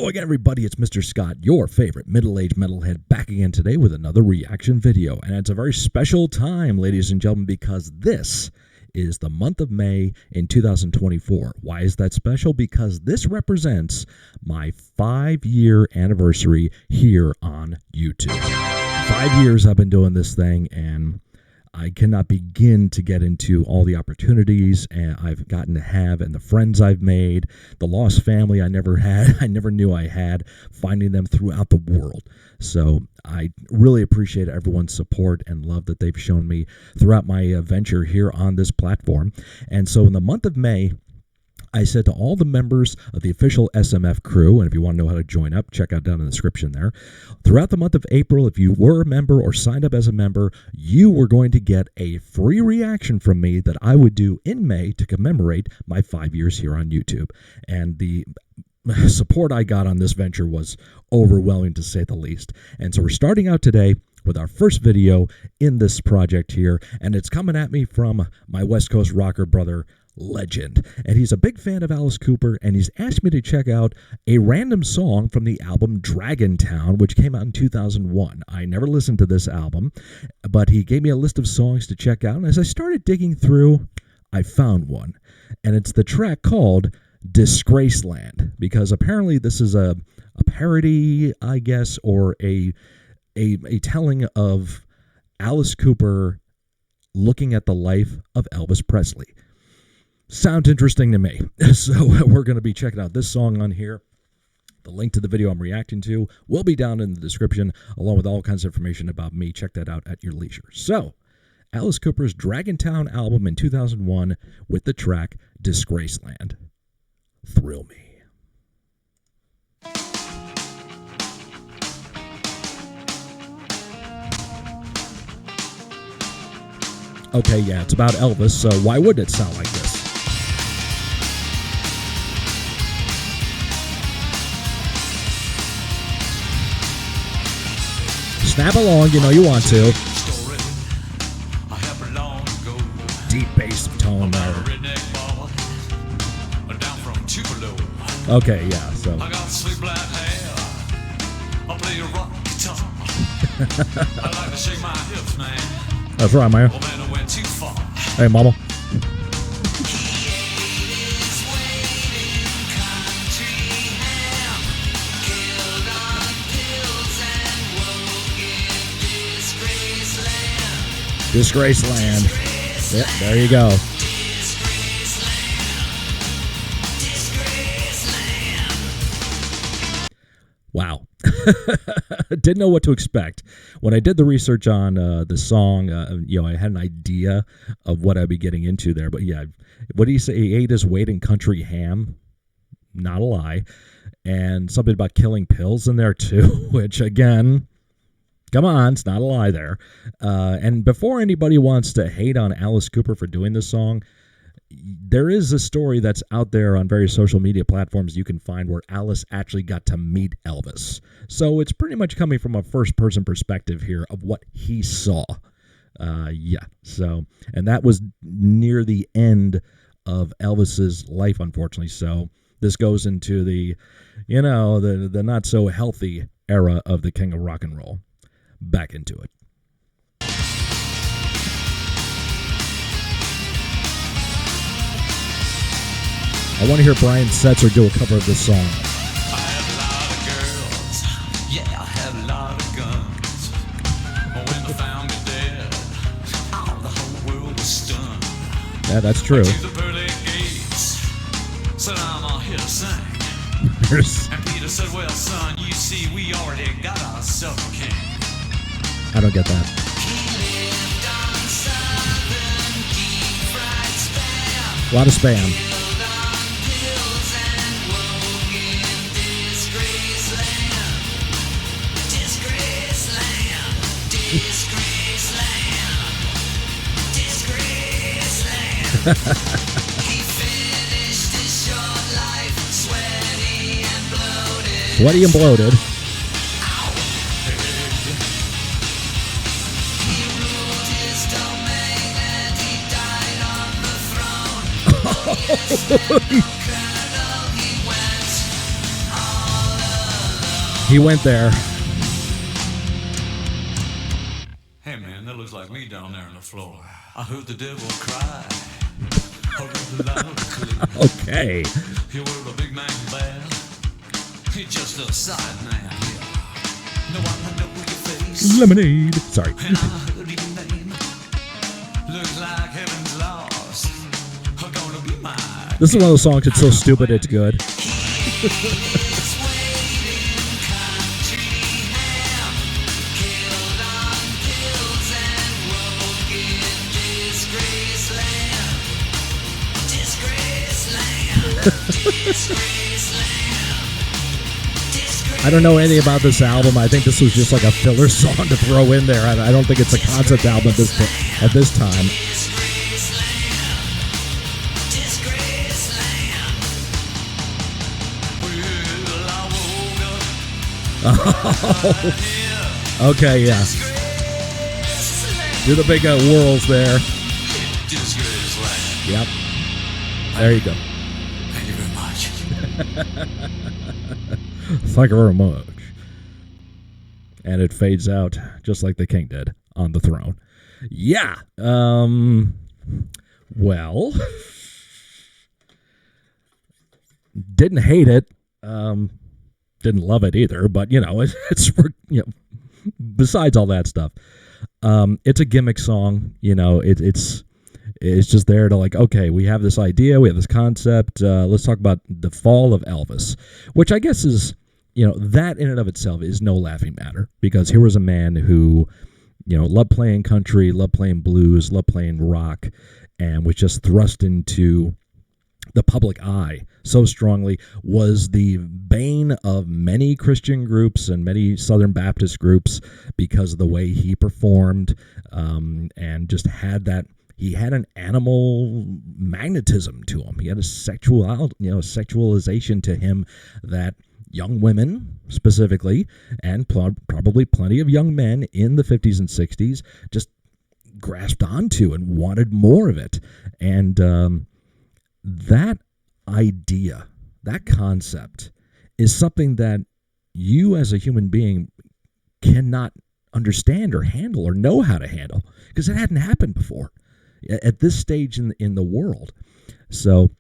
again, everybody, it's Mr. Scott, your favorite middle-aged metalhead, back again today with another reaction video. And it's a very special time, ladies and gentlemen, because this is the month of May in 2024. Why is that special? Because this represents my 5-year anniversary here on YouTube. 5 years I've been doing this thing, and I cannot begin to get into all the opportunities I've gotten to have and the friends I've made, the lost family I never had, I never knew I had, finding them throughout the world. So I really appreciate everyone's support and love that they've shown me throughout my venture here on this platform. And so in the month of May, I said to all the members of the official S.M.F crew, and if you want to know how to join up, check out down in the description there. Throughout the month of April, if you were a member or signed up as a member, you were going to get a free reaction from me that I would do in May to commemorate my 5 years here on YouTube. And the support I got on this venture was overwhelming, to say the least. And so we're starting out today with our first video in this project here, and it's coming at me from my West Coast rocker brother, Legend. And he's a big fan of Alice Cooper, and he's asked me to check out a random song from the album Dragontown, which came out in 2001. I never listened to this album, but he gave me a list of songs to check out, and as I started digging through, I found one, and it's the track called Disgraceland, because apparently this is a parody, I guess, or a telling of Alice Cooper looking at the life of Elvis Presley. Sounds interesting to me. So we're going to be checking out this song on here. The link to the video I'm reacting to will be down in the description, along with all kinds of information about me. Check that out at your leisure. So, Alice Cooper's Dragontown album in 2001 with the track Disgraceland. Thrill me. Okay, yeah, it's about Elvis, so why would it sound like this? Snap along, you know you want to. Deep bass tone there. Okay, yeah, so. I got sleep black hair. I play a rock guitar. I like to shake my hips, man. That's right, man. Hey, mama. Disgraceland. Yep, there you go. Wow. Didn't know what to expect. When I did the research on the song, I had an idea of what I'd be getting into there. But yeah, what do you say? He ate his weight in country ham. Not a lie. And something about killing pills in there too, which again, come on, it's not a lie there. And before anybody wants to hate on Alice Cooper for doing this song, there is a story that's out there on various social media platforms you can find where Alice actually got to meet Elvis. So it's pretty much coming from a first-person perspective here of what he saw. So, and that was near the end of Elvis's life, unfortunately. So this goes into the not-so-healthy era of the king of rock and roll. Back into it. I want to hear Brian Setzer do a cover of this song. I had a lot of girls, yeah, I had a lot of guns. But when they found me dead, the whole world was stunned. Yeah, that's true. To the pearly gates, said I'm here to sing. And Peter said, well, son, you see, we already got ourselves a king. I don't get that. A lot of spam. Sweaty and bloated. He went there. Hey man, that looks like me down there on the floor. I heard the devil cry. I heard the loud and clear. Okay. He were a big man bad. He just a side man. No, I know your face. Lemonade. Sorry. And I heard your name. Looks like heaven's lost. Are gonna be mine. This is one of those songs that's so stupid it's good. I don't know anything about this album. I think this was just like a filler song to throw in there. I don't think it's a concept album at this time. Oh, okay, yeah. Do the big whirls there. Yep. There you go. Thank you very much. Thank you very much. And it fades out just like the king did on the throne. Yeah. Well, didn't hate it. Didn't love it either, but it's besides all that stuff. It's a gimmick song, it's just there to okay, we have this idea, we have this concept, let's talk about the fall of Elvis, which I guess is, that in and of itself is no laughing matter, because here was a man who, loved playing country, loved playing blues, loved playing rock, and was just thrust into the public eye so strongly, was the bane of many Christian groups and many Southern Baptist groups because of the way he performed, and just had that. He had an animal magnetism to him. He had a sexualization to him that young women specifically, and probably plenty of young men in the 50s and 60s just grasped onto and wanted more of it. And that idea, that concept, is something that you as a human being cannot understand or handle or know how to handle, because it hadn't happened before at this stage in the world. So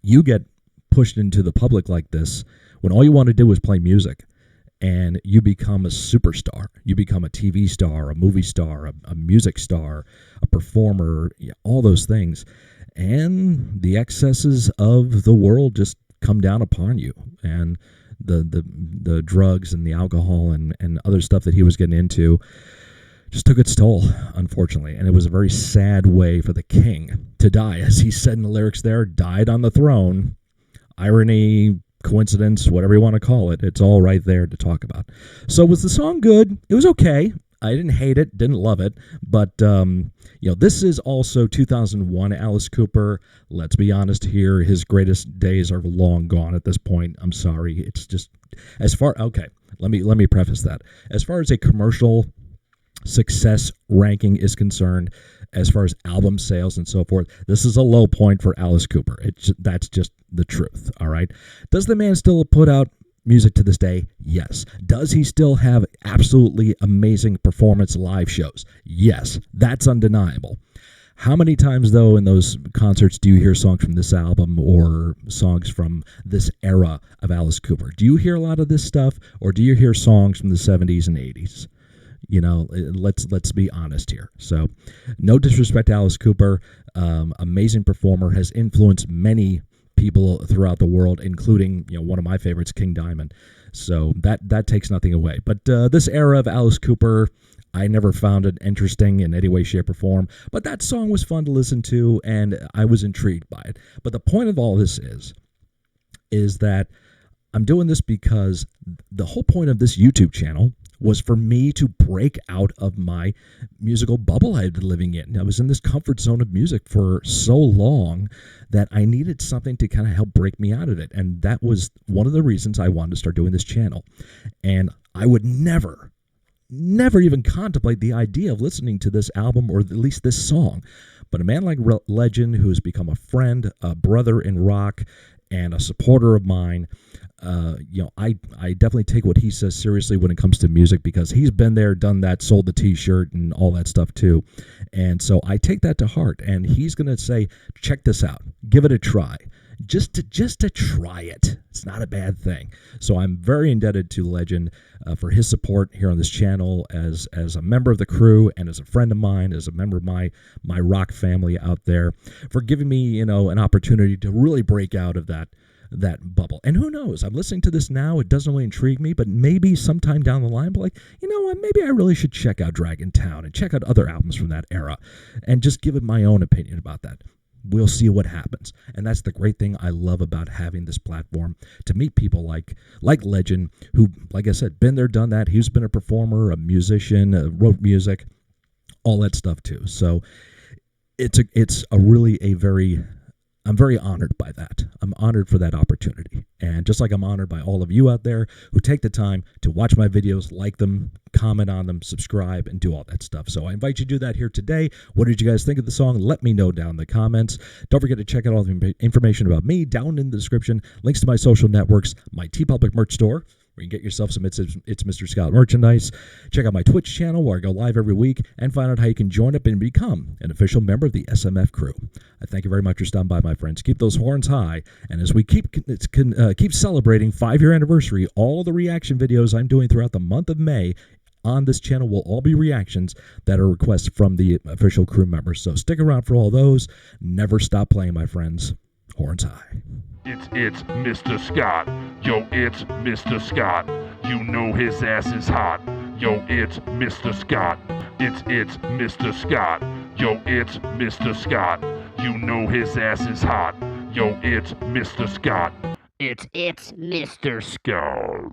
you get pushed into the public like this when all you want to do is play music, and you become a superstar. You become a TV star, a movie star, a music star, a performer, all those things. And the excesses of the world just come down upon you. And the drugs and the alcohol and other stuff that he was getting into just took its toll, unfortunately. And it was a very sad way for the king to die. As he said in the lyrics there, died on the throne. Irony, coincidence, whatever you want to call it, it's all right there to talk about. So was the song good? It was okay. I didn't hate it, didn't love it, but this is also 2001 Alice Cooper. Let's be honest here, his greatest days are long gone at this point. I'm sorry. It's just let me preface that. As far as a commercial success ranking is concerned, as far as album sales and so forth, this is a low point for Alice Cooper. That's just the truth, all right? Does the man still put out music to this day? Yes. Does he still have absolutely amazing performance live shows? Yes. That's undeniable. How many times, though, in those concerts do you hear songs from this album or songs from this era of Alice Cooper? Do you hear a lot of this stuff, or do you hear songs from the 70s and 80s? Let's be honest here. So, no disrespect to Alice Cooper, amazing performer, has influenced many people throughout the world, including one of my favorites, King Diamond. So that takes nothing away. But this era of Alice Cooper, I never found it interesting in any way, shape, or form. But that song was fun to listen to, and I was intrigued by it. But the point of all this is that I'm doing this because the whole point of this YouTube channel was for me to break out of my musical bubble I had been living in. I was in this comfort zone of music for so long that I needed something to kind of help break me out of it. And that was one of the reasons I wanted to start doing this channel. And I would never even contemplate the idea of listening to this album, or at least this song. But a man like Legend, who has become a friend, a brother in rock, and a supporter of mine, I definitely take what he says seriously when it comes to music, because he's been there, done that, sold the T-shirt and all that stuff too. And so I take that to heart. And he's going to say, check this out, give it a try. Just to try it. It's not a bad thing. So I'm very indebted to Legend for his support here on this channel as a member of the crew and as a friend of mine, as a member of my rock family out there, for giving me, an opportunity to really break out of that bubble. And who knows, I'm listening to this now, it doesn't really intrigue me, but maybe sometime down the line, I'll be like, you know what, maybe I really should check out Dragon Town and check out other albums from that era and just give it my own opinion about that. We'll see what happens. And that's the great thing I love about having this platform, to meet people like Legend, who, like I said, been there, done that. He's been a performer, a musician, wrote music, all that stuff too. So I'm very honored by that. I'm honored for that opportunity. And just like I'm honored by all of you out there who take the time to watch my videos, like them, comment on them, subscribe, and do all that stuff. So I invite you to do that here today. What did you guys think of the song? Let me know down in the comments. Don't forget to check out all the information about me down in the description. Links to my social networks, my TeePublic merch store, where you can get yourself some It's Mr. Scott merchandise. Check out my Twitch channel, where I go live every week, and find out how you can join up and become an official member of the S.M.F crew. I thank you very much for stopping by, my friends. Keep those horns high, and as we keep celebrating 5-year anniversary, all the reaction videos I'm doing throughout the month of May on this channel will all be reactions that are requests from the official crew members. So stick around for all those. Never stop playing, my friends. Horns high. It's Mr. Scott. Yo, it's Mr. Scott. You know his ass is hot. Yo, it's Mr. Scott. It's Mr. Scott. Yo, it's Mr. Scott. You know his ass is hot. Yo, it's Mr. Scott. It's Mr. Scott.